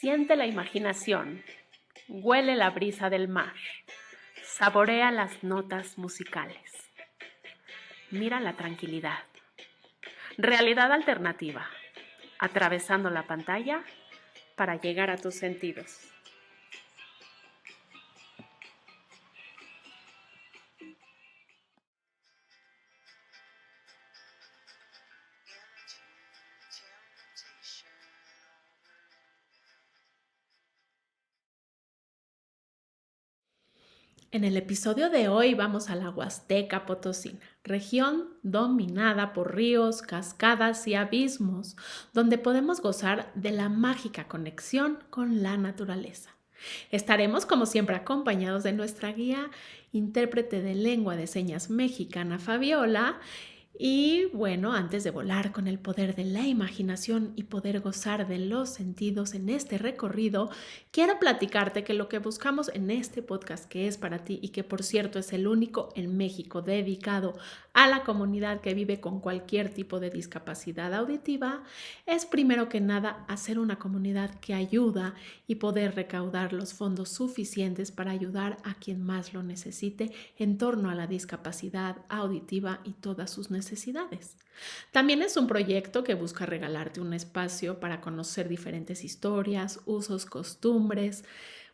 Siente la imaginación, huele la brisa del mar, saborea las notas musicales, mira la tranquilidad. Realidad alternativa, atravesando la pantalla para llegar a tus sentidos. En el episodio de hoy vamos a la Huasteca Potosina, región dominada por ríos, cascadas y abismos, donde podemos gozar de la mágica conexión con la naturaleza. Estaremos como siempre acompañados de nuestra guía, intérprete de lengua de señas mexicana Fabiola. Y bueno, antes de volar con el poder de la imaginación y poder gozar de los sentidos en este recorrido, quiero platicarte que lo que buscamos en este podcast que es para ti y que por cierto es el único en México dedicado a la comunidad que vive con cualquier tipo de discapacidad auditiva, es primero que nada hacer una comunidad que ayuda y poder recaudar los fondos suficientes para ayudar a quien más lo necesite en torno a la discapacidad auditiva y todas sus necesidades. También es un proyecto que busca regalarte un espacio para conocer diferentes historias, usos, costumbres,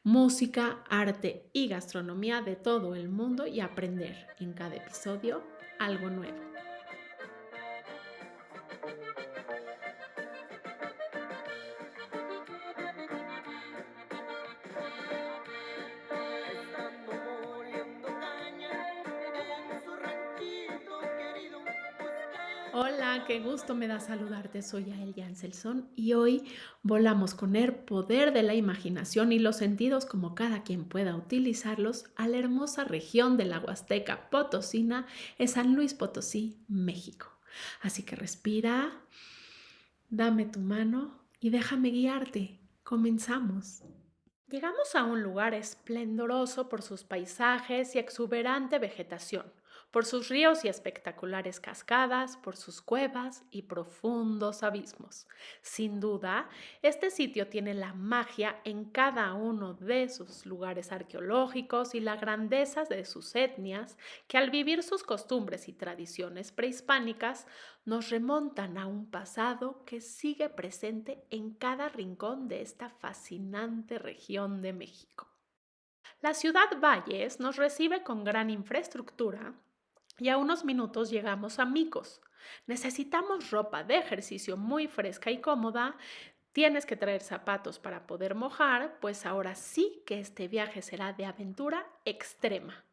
música, arte y gastronomía de todo el mundo y aprender en cada episodio algo nuevo. Hola, qué gusto me da saludarte. Soy Yael Janselson y hoy volamos con el poder de la imaginación y los sentidos como cada quien pueda utilizarlos a la hermosa región de la Huasteca Potosina en San Luis Potosí, México. Así que respira, dame tu mano y déjame guiarte. Comenzamos. Llegamos a un lugar esplendoroso por sus paisajes y exuberante vegetación, por sus ríos y espectaculares cascadas, por sus cuevas y profundos abismos. Sin duda, este sitio tiene la magia en cada uno de sus lugares arqueológicos y la grandeza de sus etnias, que al vivir sus costumbres y tradiciones prehispánicas, nos remontan a un pasado que sigue presente en cada rincón de esta fascinante región de México. La ciudad Valles nos recibe con gran infraestructura y a unos minutos llegamos a Micos. Necesitamos ropa de ejercicio muy fresca y cómoda. Tienes que traer zapatos para poder mojar, pues ahora sí que este viaje será de aventura extrema.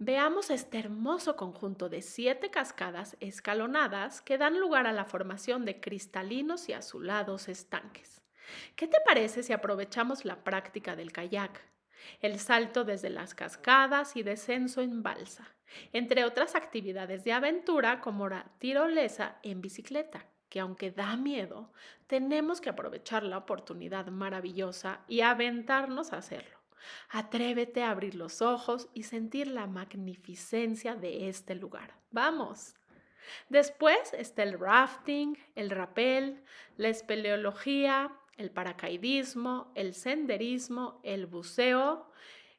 Veamos este hermoso conjunto de 7 cascadas escalonadas que dan lugar a la formación de cristalinos y azulados estanques. ¿Qué te parece si aprovechamos la práctica del kayak, el salto desde las cascadas y descenso en balsa, entre otras actividades de aventura como la tirolesa en bicicleta, que aunque da miedo, tenemos que aprovechar la oportunidad maravillosa y aventarnos a hacerlo? Atrévete a abrir los ojos y sentir la magnificencia de este lugar. ¡Vamos! Después está el rafting, el rappel, la espeleología, el paracaidismo, el senderismo, el buceo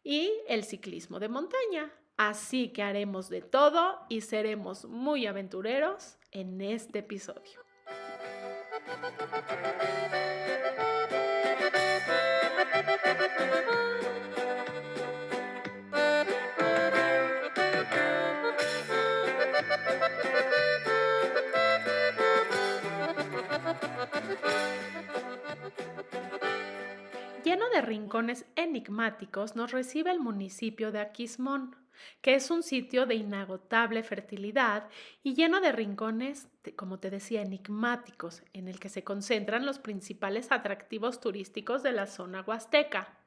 y el ciclismo de montaña. Así que haremos de todo y seremos muy aventureros en este episodio. Lleno de rincones enigmáticos, nos recibe el municipio de Aquismón, que es un sitio de inagotable fertilidad y lleno de rincones, como te decía, enigmáticos, en el que se concentran los principales atractivos turísticos de la zona huasteca.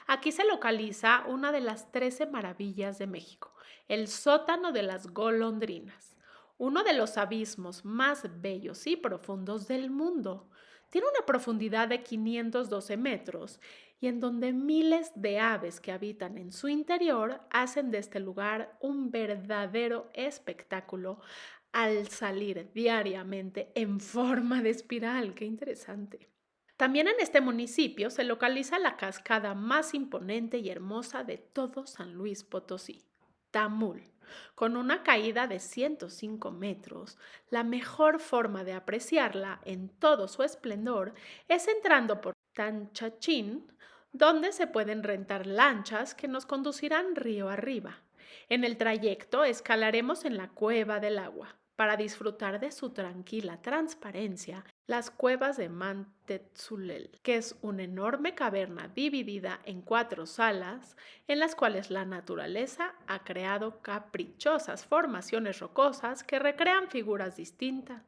Aquí se localiza una de las 13 maravillas de México, el sótano de las golondrinas, uno de los abismos más bellos y profundos del mundo. Tiene una profundidad de 512 metros y en donde miles de aves que habitan en su interior hacen de este lugar un verdadero espectáculo al salir diariamente en forma de espiral. ¡Qué interesante! También en este municipio se localiza la cascada más imponente y hermosa de todo San Luis Potosí, Tamul. Con una caída de 105 metros, la mejor forma de apreciarla en todo su esplendor es entrando por Tanchachín, donde se pueden rentar lanchas que nos conducirán río arriba. En el trayecto escalaremos en la Cueva del Agua para disfrutar de su tranquila transparencia, las cuevas de Mantetzulel, que es una enorme caverna dividida en 4 salas en las cuales la naturaleza ha creado caprichosas formaciones rocosas que recrean figuras distintas.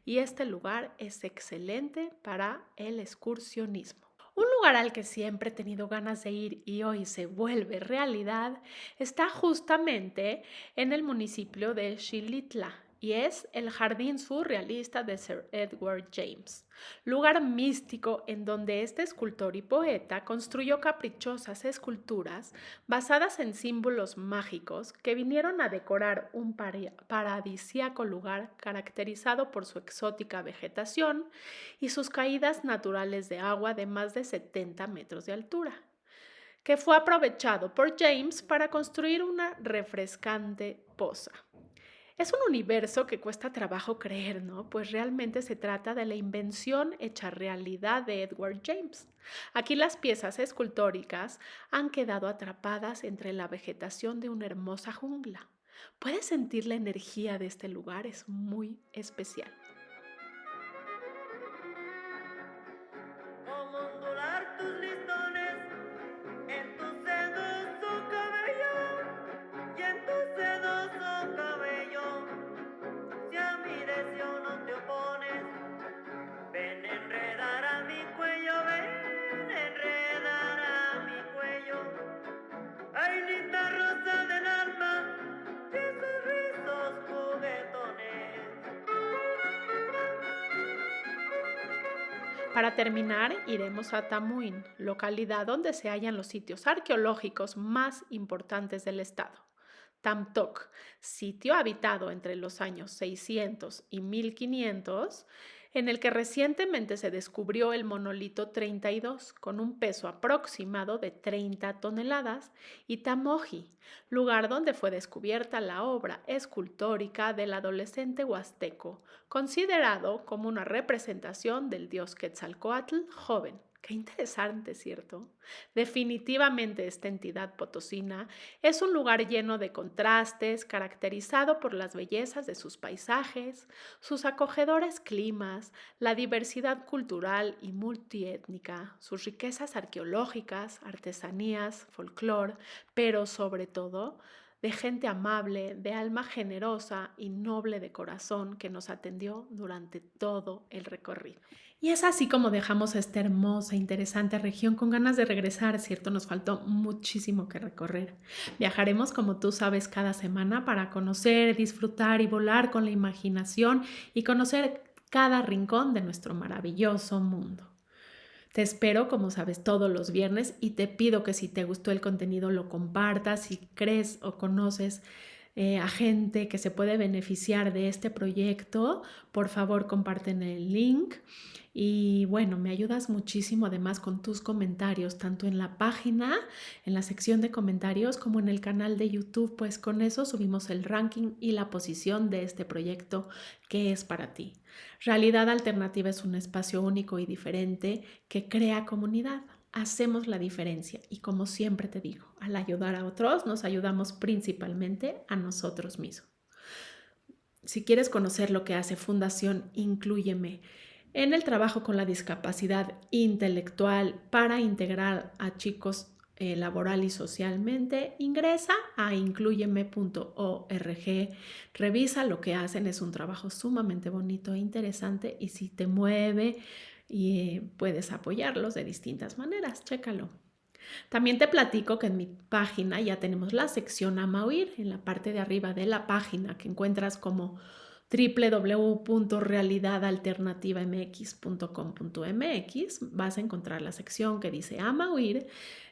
Y este lugar es excelente para el excursionismo. Un lugar al que siempre he tenido ganas de ir y hoy se vuelve realidad está justamente en el municipio de Xilitla y es el Jardín Surrealista de Sir Edward James, lugar místico en donde este escultor y poeta construyó caprichosas esculturas basadas en símbolos mágicos que vinieron a decorar un paradisíaco lugar caracterizado por su exótica vegetación y sus caídas naturales de agua de más de 70 metros de altura, que fue aprovechado por James para construir una refrescante poza. Es un universo que cuesta trabajo creer, ¿no? Pues realmente se trata de la invención hecha realidad de Edward James. Aquí las piezas escultóricas han quedado atrapadas entre la vegetación de una hermosa jungla. Puedes sentir la energía de este lugar, es muy especial. Como ondular tus listones en tu sedoso cabello y en tu sedoso cabello. Si a mi deseo no te opones, ven enredar a mi cuello, ven enredar a mi cuello. Ay, linda rosa del alma y sus rizos juguetones. Para terminar, iremos a Tamuín, localidad donde se hallan los sitios arqueológicos más importantes del estado. Tamtoc, sitio habitado entre los años 600 y 1500, en el que recientemente se descubrió el monolito 32 con un peso aproximado de 30 toneladas, y Tamoji, lugar donde fue descubierta la obra escultórica del adolescente huasteco, considerado como una representación del dios Quetzalcóatl joven. Qué interesante, ¿cierto? Definitivamente esta entidad potosina es un lugar lleno de contrastes, caracterizado por las bellezas de sus paisajes, sus acogedores climas, la diversidad cultural y multiétnica, sus riquezas arqueológicas, artesanías, folclor, pero sobre todo de gente amable, de alma generosa y noble de corazón que nos atendió durante todo el recorrido. Y es así como dejamos esta hermosa e interesante región con ganas de regresar, ¿cierto? Nos faltó muchísimo que recorrer. Viajaremos, como tú sabes, cada semana para conocer, disfrutar y volar con la imaginación y conocer cada rincón de nuestro maravilloso mundo. Te espero, como sabes, todos los viernes y te pido que si te gustó el contenido lo compartas, si crees o conoces a gente que se puede beneficiar de este proyecto, por favor comparten el link. Y bueno, me ayudas muchísimo además con tus comentarios, tanto en la página, en la sección de comentarios, como en el canal de YouTube, pues con eso subimos el ranking y la posición de este proyecto que es para ti. Realidad Alternativa es un espacio único y diferente que crea comunidad. Hacemos la diferencia y como siempre te digo, al ayudar a otros nos ayudamos principalmente a nosotros mismos. Si quieres conocer lo que hace Fundación Inclúyeme en el trabajo con la discapacidad intelectual para integrar a chicos laboral y socialmente, ingresa a incluyeme.org, revisa lo que hacen, es un trabajo sumamente bonito e interesante y si te mueve y puedes apoyarlos de distintas maneras, chécalo. También te platico que en mi página ya tenemos la sección Ama Oír, en la parte de arriba de la página que encuentras como www.realidadalternativamx.com.mx. Vas a encontrar la sección que dice Ama Oír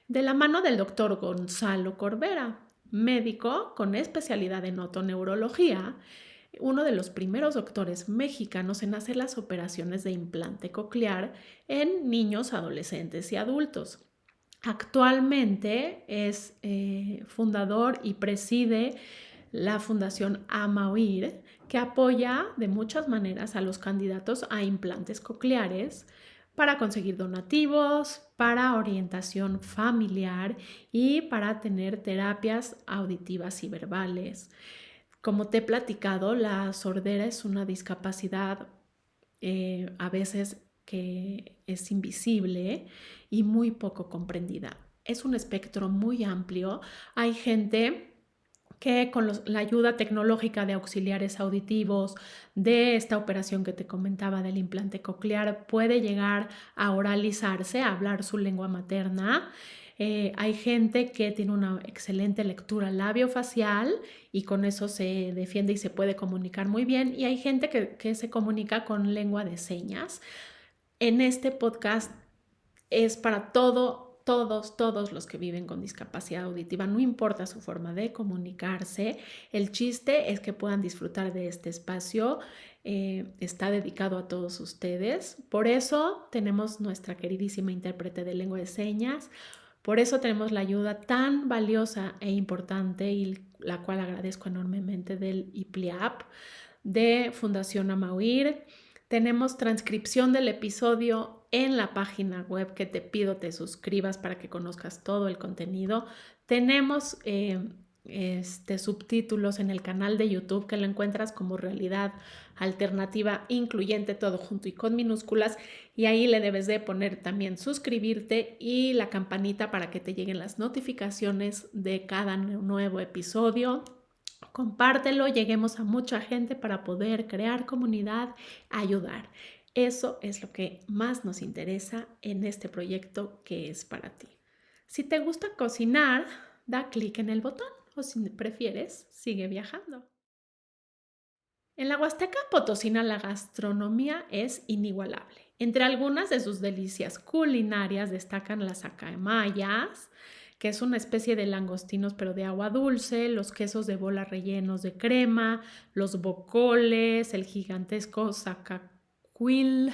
de la mano del doctor Gonzalo Corbera, médico con especialidad en otoneurología, uno de los primeros doctores mexicanos en hacer las operaciones de implante coclear en niños, adolescentes y adultos. Actualmente es fundador y preside la Fundación AMAOIR, que apoya de muchas maneras a los candidatos a implantes cocleares para conseguir donativos, para orientación familiar y para tener terapias auditivas y verbales. Como te he platicado, la sordera es una discapacidad a veces que es invisible y muy poco comprendida. Es un espectro muy amplio. Hay gente que con la ayuda tecnológica de auxiliares auditivos, de esta operación que te comentaba del implante coclear, puede llegar a oralizarse, a hablar su lengua materna. Hay gente que tiene una excelente lectura labiofacial y con eso se defiende y se puede comunicar muy bien. Y hay gente que se comunica con lengua de señas. En este podcast es para todos los que viven con discapacidad auditiva, no importa su forma de comunicarse. El chiste es que puedan disfrutar de este espacio. Está dedicado a todos ustedes. Por eso tenemos nuestra queridísima intérprete de lengua de señas. Por eso tenemos la ayuda tan valiosa e importante y la cual agradezco enormemente del IPLIAP, de Fundación AMAOIR. Tenemos transcripción del episodio en la página web que te pido te suscribas para que conozcas todo el contenido. Tenemos subtítulos en el canal de YouTube que lo encuentras como Realidad Alternativa Incluyente, todo junto y con minúsculas, y ahí le debes de poner también suscribirte y la campanita para que te lleguen las notificaciones de cada nuevo episodio. Compártelo, lleguemos a mucha gente para poder crear comunidad, ayudar. Eso es lo que más nos interesa en este proyecto que es para ti. Si te gusta cocinar, da clic en el botón o si prefieres, sigue viajando. En la Huasteca Potosina la gastronomía es inigualable. Entre algunas de sus delicias culinarias destacan las acamayas, que es una especie de langostinos pero de agua dulce, los quesos de bola rellenos de crema, los bocoles, el gigantesco zacacuil,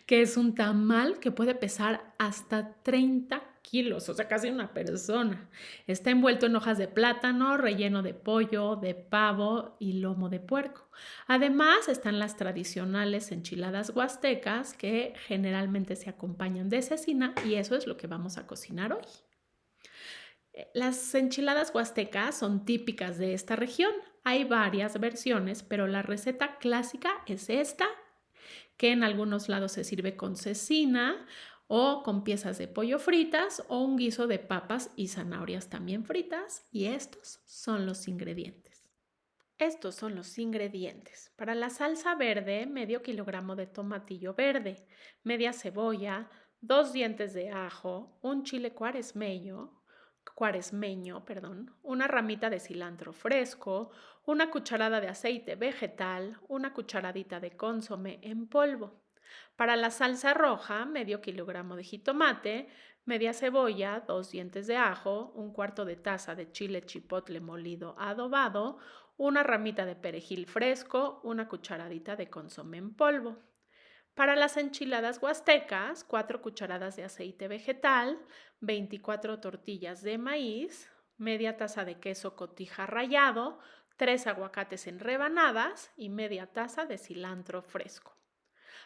que es un tamal que puede pesar hasta 30 kilos, o sea, casi una persona. Está envuelto en hojas de plátano, relleno de pollo, de pavo y lomo de puerco. Además, están las tradicionales enchiladas huastecas que generalmente se acompañan de cecina y eso es lo que vamos a cocinar hoy. Las enchiladas huastecas son típicas de esta región. Hay varias versiones, pero la receta clásica es esta, que en algunos lados se sirve con cecina o con piezas de pollo fritas o un guiso de papas y zanahorias también fritas. Y estos son los ingredientes. Estos son los ingredientes. Para la salsa verde, medio kilogramo de tomatillo verde, media cebolla, 2 dientes de ajo, un chile cuaresmeño, una ramita de cilantro fresco, una cucharada de aceite vegetal, una cucharadita de consomé en polvo. Para la salsa roja, medio kilogramo de jitomate, media cebolla, 2 dientes de ajo, un cuarto de taza de chile chipotle molido adobado, una ramita de perejil fresco, una cucharadita de consomé en polvo. Para las enchiladas huastecas, 4 cucharadas de aceite vegetal, 24 tortillas de maíz, media taza de queso cotija rallado, 3 aguacates en rebanadas y media taza de cilantro fresco.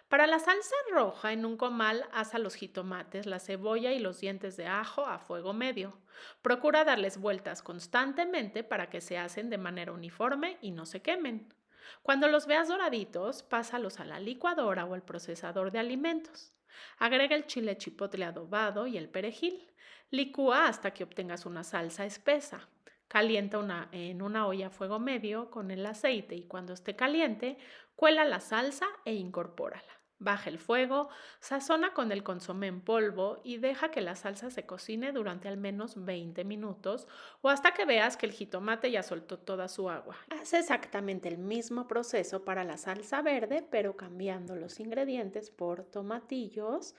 Para la salsa roja, en un comal asa los jitomates, la cebolla y los dientes de ajo a fuego medio. Procura darles vueltas constantemente para que se hacen de manera uniforme y no se quemen. Cuando los veas doraditos, pásalos a la licuadora o al procesador de alimentos. Agrega el chile chipotle adobado y el perejil. Licúa hasta que obtengas una salsa espesa. Calienta en una olla a fuego medio con el aceite y cuando esté caliente, cuela la salsa e incorpórala. Baja el fuego, sazona con el consomé en polvo y deja que la salsa se cocine durante al menos 20 minutos o hasta que veas que el jitomate ya soltó toda su agua. Haz exactamente el mismo proceso para la salsa verde, pero cambiando los ingredientes por tomatillos,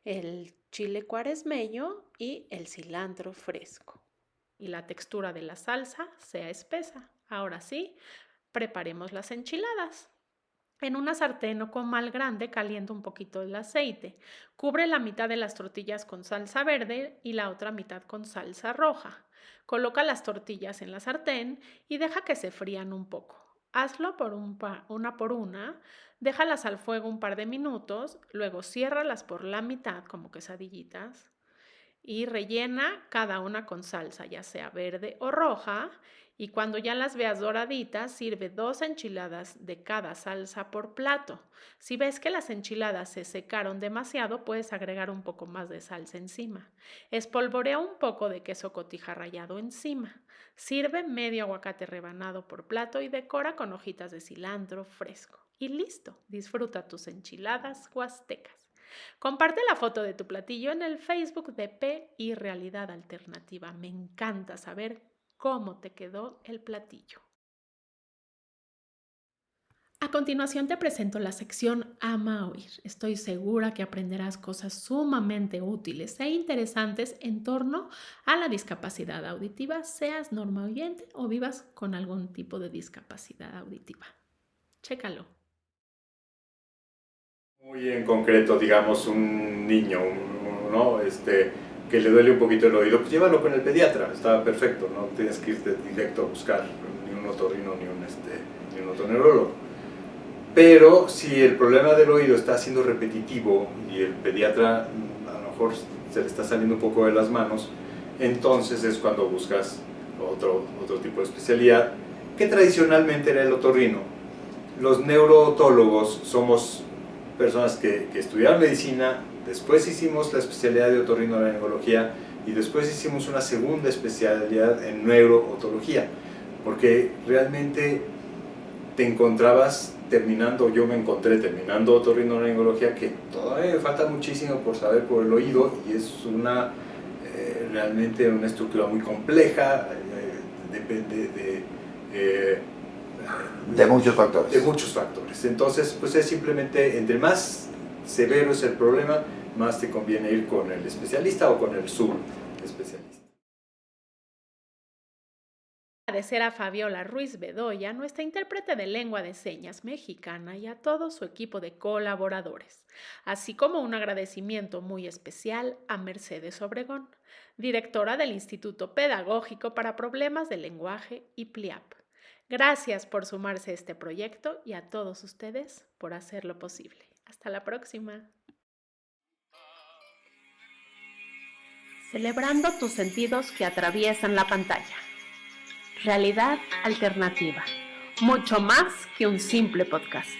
el chile cuaresmeño y el cilantro fresco. Y la textura de la salsa sea espesa. Ahora sí, preparemos las enchiladas. En una sartén o comal grande calienta un poquito el aceite. Cubre la mitad de las tortillas con salsa verde y la otra mitad con salsa roja. Coloca las tortillas en la sartén y deja que se frían un poco. Hazlo una por una, déjalas al fuego un par de minutos, luego ciérralas por la mitad como quesadillitas y rellena cada una con salsa, ya sea verde o roja. Y cuando ya las veas doraditas, sirve 2 enchiladas de cada salsa por plato. Si ves que las enchiladas se secaron demasiado, puedes agregar un poco más de salsa encima. Espolvorea un poco de queso cotija rallado encima. Sirve medio aguacate rebanado por plato y decora con hojitas de cilantro fresco. Y listo, disfruta tus enchiladas huastecas. Comparte la foto de tu platillo en el Facebook de P y Realidad Alternativa. Me encanta saber cómo te quedó el platillo. A continuación te presento la sección Ama Oír. Estoy segura que aprenderás cosas sumamente útiles e interesantes en torno a la discapacidad auditiva, seas normoyente o vivas con algún tipo de discapacidad auditiva. Chécalo. Muy en concreto, digamos, un niño, ¿no? Que le duele un poquito el oído, pues llévalo con el pediatra, está perfecto, no tienes que irte directo a buscar ni un otorrino ni un otorrinolaringólogo. Pero si el problema del oído está siendo repetitivo y el pediatra a lo mejor se le está saliendo un poco de las manos, entonces es cuando buscas otro tipo de especialidad, que tradicionalmente era el otorrino. Los neurootólogos somos personas que estudiaron medicina, después hicimos la especialidad de otorrinolaringología y después hicimos una segunda especialidad en neurootología, porque realmente yo me encontré terminando otorrinolaringología, que todavía me falta muchísimo por saber por el oído, y es realmente una estructura muy compleja, depende de muchos factores. De muchos factores. Entonces, pues es simplemente, entre más severo es el problema, más te conviene ir con el especialista o con el subespecialista. Agradecer a Fabiola Ruiz Bedoya, nuestra intérprete de lengua de señas mexicana, y a todo su equipo de colaboradores, así como un agradecimiento muy especial a Mercedes Obregón, directora del Instituto Pedagógico para Problemas del Lenguaje IPLIAP. Gracias por sumarse a este proyecto y a todos ustedes por hacerlo posible. Hasta la próxima. Celebrando tus sentidos que atraviesan la pantalla. Realidad Alternativa. Mucho más que un simple podcast.